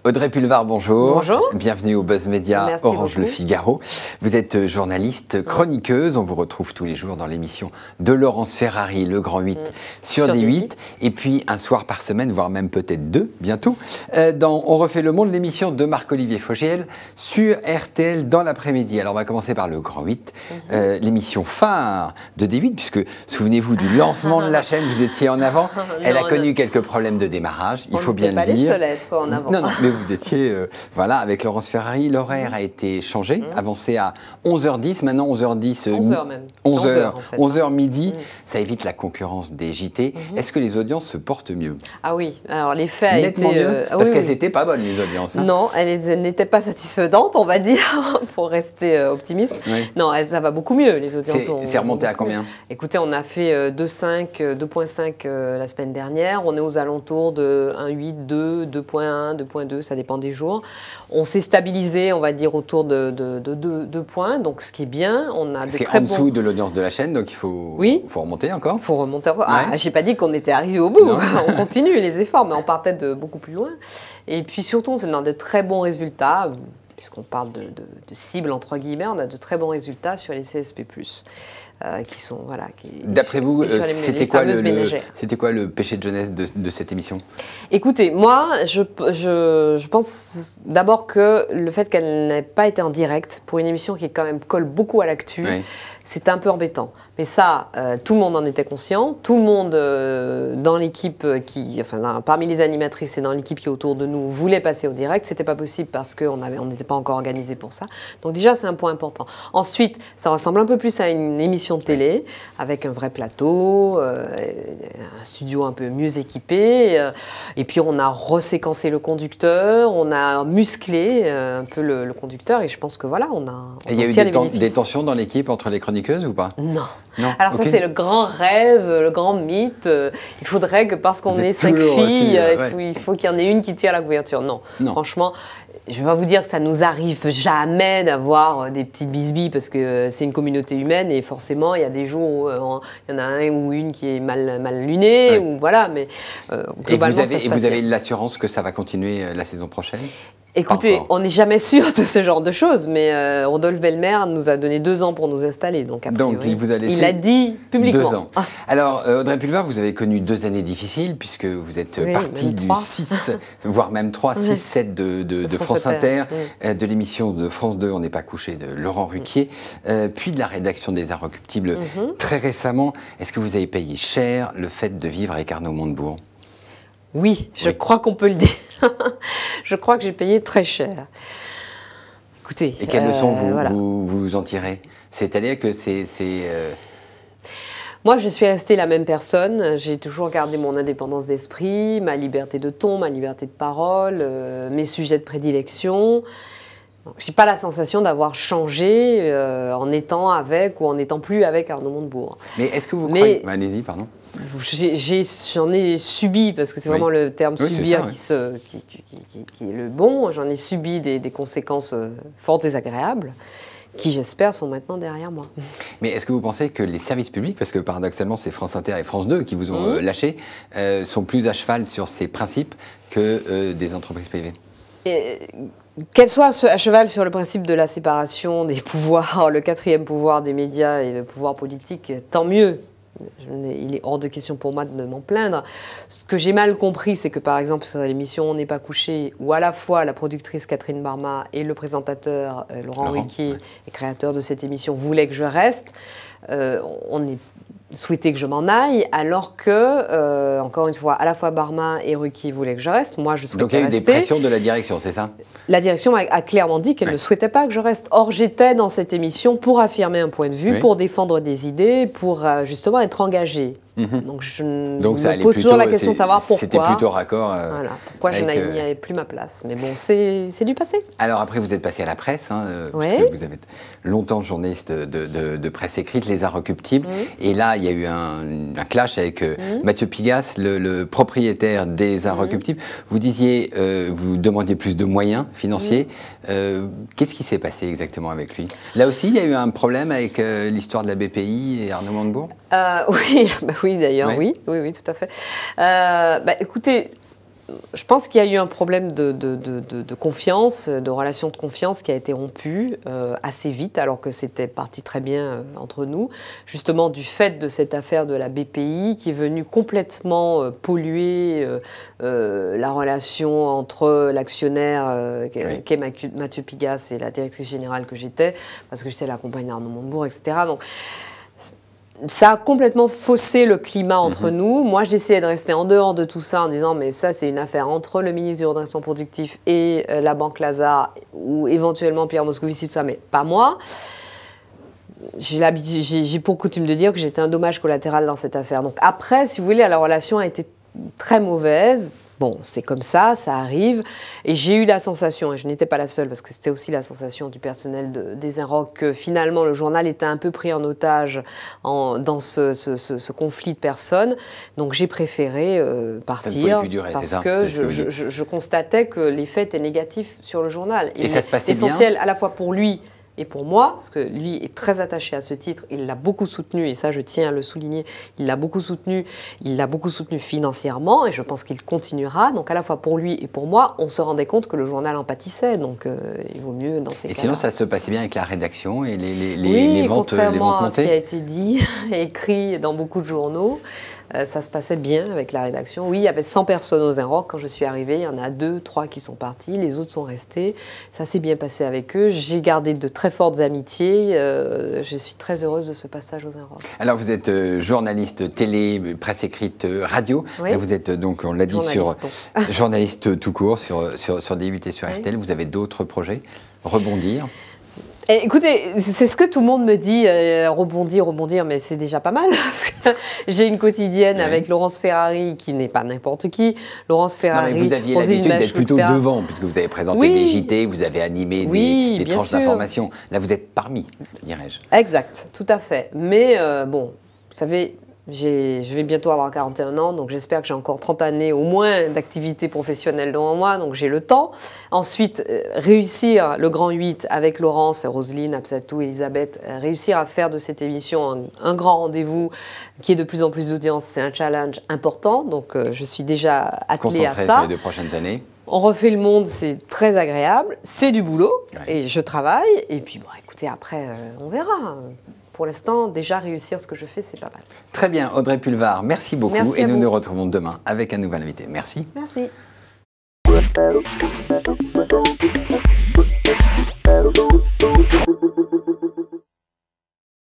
Audrey Pulvar, bonjour. Bonjour. Bienvenue au Buzz Média Merci Orange beaucoup. Le Figaro. Vous êtes journaliste, chroniqueuse. On vous retrouve tous les jours dans l'émission de Laurence Ferrari, Le Grand 8 sur D8. Et puis un soir par semaine, voire même peut-être deux, bientôt, dans On refait le monde, l'émission de Marc-Olivier Fogiel sur RTL dans l'après-midi. Alors on va commencer par Le Grand 8, l'émission phare de D8, puisque souvenez-vous du lancement de la chaîne, vous étiez en avant. Elle a connu quelques problèmes de démarrage, il faut bien le dire. On n'était pas les seuls à être en avant. Non, mais vous étiez, voilà, avec Laurence Ferrari, l'horaire a été changé, avancé à 11h10, maintenant 11h10. 11h même. 11h, en fait, 11h midi, ça évite la concurrence des JT. Est-ce que les audiences se portent mieux? Ah oui, alors l'effet a Nettement été... mieux, parce qu'elles n'étaient pas bonnes, les audiences. Hein. Non, elles n'étaient pas satisfaisantes, on va dire, pour rester optimiste. Oui. Non, ça va beaucoup mieux, les audiences. C'est remonté à combien? Écoutez, on a fait 2,5 la semaine dernière. On est aux alentours de 1,8, 2, 2,1, 2,2, ça dépend des jours. On s'est stabilisé, on va dire, autour de 2 points, donc ce qui est bien. On a C'est en dessous de l'audience de la chaîne, donc il faut remonter encore. Il faut remonter encore. Ah, j'ai pas dit qu'on était arrivé au bout. On continue les efforts, mais on partait de beaucoup plus loin. Et puis surtout, on a de très bons résultats. Puisqu'on parle de cible entre guillemets, on a de très bons résultats sur les CSP+, qui sont voilà. D'après vous, c'était quoi le péché de jeunesse de cette émission? Écoutez, moi, je pense d'abord que le fait qu'elle n'ait pas été en direct pour une émission qui quand même colle beaucoup à l'actu, c'est un peu embêtant. Mais ça, tout le monde en était conscient. Tout le monde dans l'équipe parmi les animatrices et dans l'équipe qui est autour de nous voulait passer au direct. C'était pas possible parce qu'on n'était pas encore organisé pour ça. Donc déjà, c'est un point important. Ensuite, ça ressemble un peu plus à une émission de télé avec un vrai plateau, un studio un peu mieux équipé. Et puis on a reséquencé le conducteur, on a musclé un peu le conducteur. Et je pense que voilà, on a. Et il y a eu des tensions dans l'équipe entre les chroniqueuses ou pas? Non. Alors ça, c'est le grand rêve, le grand mythe. Il faudrait que parce qu'on est 5 filles, il faut qu'il y en ait une qui tire la couverture. Non. Franchement, je ne vais pas vous dire que ça nous arrive jamais d'avoir des petits bisbis parce que c'est une communauté humaine et forcément, il y a des jours où il y en a un ou une qui est mal luné. Ou voilà, mais globalement, ça se passe bien. Et vous avez l'assurance que ça va continuer la saison prochaine? Écoutez, on n'est jamais sûr de ce genre de choses, mais Rodolphe Belmer nous a donné 2 ans pour nous installer. Donc il vous a laissé. Il l'a dit publiquement. 2 ans. Alors, Audrey Pulvar, vous avez connu 2 années difficiles, puisque vous êtes partie du 6, voire même 3, 6, 7 de France Inter, de l'émission de France 2, On n'est pas couché, de Laurent Ruquier, puis de la rédaction des Inrecuptibles. Très récemment, est-ce que vous avez payé cher le fait de vivre avec Arnaud Montebourg? Oui, je crois qu'on peut le dire. Je crois que j'ai payé très cher. Écoutez, et quelle leçon vous en tirez? C'est-à-dire que Moi, je suis restée la même personne. J'ai toujours gardé mon indépendance d'esprit, ma liberté de ton, ma liberté de parole, mes sujets de prédilection. Je n'ai pas la sensation d'avoir changé en étant avec ou en n'étant plus avec Arnaud Montebourg. Mais est-ce que vous croyez... Allez-y, pardon. J'en ai subi, parce que c'est vraiment le terme subir qui est le bon, j'en ai subi des conséquences fort désagréables, qui j'espère sont maintenant derrière moi. Mais est-ce que vous pensez que les services publics, parce que paradoxalement c'est France Inter et France 2 qui vous ont lâché, sont plus à cheval sur ces principes que des entreprises privées? Qu'elles soient à cheval sur le principe de la séparation des pouvoirs, le 4e pouvoir des médias et le pouvoir politique, tant mieux. Il est hors de question pour moi de m'en plaindre. Ce que j'ai mal compris, c'est que par exemple sur l'émission On n'est pas couché, où à la fois la productrice Catherine Barma et le présentateur Laurent Ruquier, et créateur de cette émission, voulaient que je reste, on est souhaité que je m'en aille, alors que, encore une fois, à la fois Barma et Ruquier voulaient que je reste. Moi, je souhaitais rester. Donc il y a eu des pressions de la direction, c'est ça? La direction a clairement dit qu'elle ne souhaitait pas que je reste. Or, j'étais dans cette émission pour affirmer un point de vue, pour défendre des idées, pour justement être engagée. Donc je Donc ça me pose toujours la question de savoir pourquoi. C'était plutôt raccord. Voilà, pourquoi je n'y avais plus ma place. Mais bon, c'est du passé. Alors après, vous êtes passé à la presse, puisque vous avez longtemps journaliste de presse écrite, Les Inrecuptibles. Et là, il y a eu un clash avec Mathieu Pigasse, le propriétaire des Inrecuptibles. Vous disiez, vous demandiez plus de moyens financiers. Qu'est-ce qui s'est passé exactement avec lui? Là aussi, il y a eu un problème avec l'histoire de la BPI et Arnaud Montebourg? Oui, d'ailleurs, oui, tout à fait. Écoutez, je pense qu'il y a eu un problème de confiance, de relation de confiance qui a été rompue assez vite, alors que c'était parti très bien entre nous, justement du fait de cette affaire de la BPI qui est venue complètement polluer la relation entre l'actionnaire qu'est Mathieu Pigasse et la directrice générale que j'étais, parce que j'étais la compagne d'Arnaud Montebourg, etc. Donc, ça a complètement faussé le climat entre nous. Moi, j'essayais de rester en dehors de tout ça en disant mais ça, c'est une affaire entre le ministre du Redressement Productif et la Banque Lazare ou éventuellement Pierre Moscovici, tout ça, mais pas moi. J'ai pour coutume de dire que j'étais un dommage collatéral dans cette affaire. Donc après, si vous voulez, la relation a été très mauvaise. Bon, c'est comme ça arrive. Et j'ai eu la sensation, et je n'étais pas la seule, parce que c'était aussi la sensation du personnel des Inroc, que finalement le journal était un peu pris en otage dans ce conflit de personnes. Donc j'ai préféré partir, parce que je constatais que l'effet était négatif sur le journal. Et ça se passait bien ? Essentiel à la fois pour lui et pour moi, parce que lui est très attaché à ce titre, il l'a beaucoup soutenu, et ça je tiens à le souligner, il l'a beaucoup soutenu financièrement, et je pense qu'il continuera. Donc à la fois pour lui et pour moi, on se rendait compte que le journal en pâtissait, donc il vaut mieux dans ces cas-là. Et sinon ça se passait bien avec la rédaction et les ventes montées ? Contrairement à ce qui a été dit et écrit dans beaucoup de journaux, ça se passait bien avec la rédaction. Oui, il y avait 100 personnes aux Inroc. Quand je suis arrivée, il y en a 2, 3 qui sont partis. Les autres sont restés. Ça s'est bien passé avec eux. J'ai gardé de très fortes amitiés. Je suis très heureuse de ce passage aux Inroc. Alors, vous êtes journaliste télé, presse écrite, radio. Oui. Là, vous êtes donc, on l'a dit, journaliste tout court sur D8 et sur RTL. Vous avez d'autres projets? Rebondir? Écoutez, c'est ce que tout le monde me dit, rebondir, mais c'est déjà pas mal. J'ai une quotidienne avec Laurence Ferrari, qui n'est pas n'importe qui. Laurence Ferrari. Non, mais vous aviez l'habitude d'être plutôt devant, puisque vous avez présenté des JT, vous avez animé des tranches d'information. Là, vous êtes parmi, dirais-je. Exact, tout à fait. Mais bon, vous savez, je vais bientôt avoir 41 ans, donc j'espère que j'ai encore 30 années au moins d'activité professionnelle devant moi, donc j'ai le temps. Ensuite, réussir le Grand 8 avec Laurence, Roselyne, Absatou, Elisabeth, réussir à faire de cette émission un grand rendez-vous qui est de plus en plus d'audience, c'est un challenge important, donc je suis déjà attelée à ça. Concentrée sur les 2 prochaines années. On refait le monde, c'est très agréable, c'est du boulot, et je travaille, et puis bon, écoutez, après, on verra. Pour l'instant, déjà réussir ce que je fais, c'est pas mal. Très bien, Audrey Pulvar, merci beaucoup. Merci et nous nous retrouvons demain avec un nouvel invité. Merci. Merci.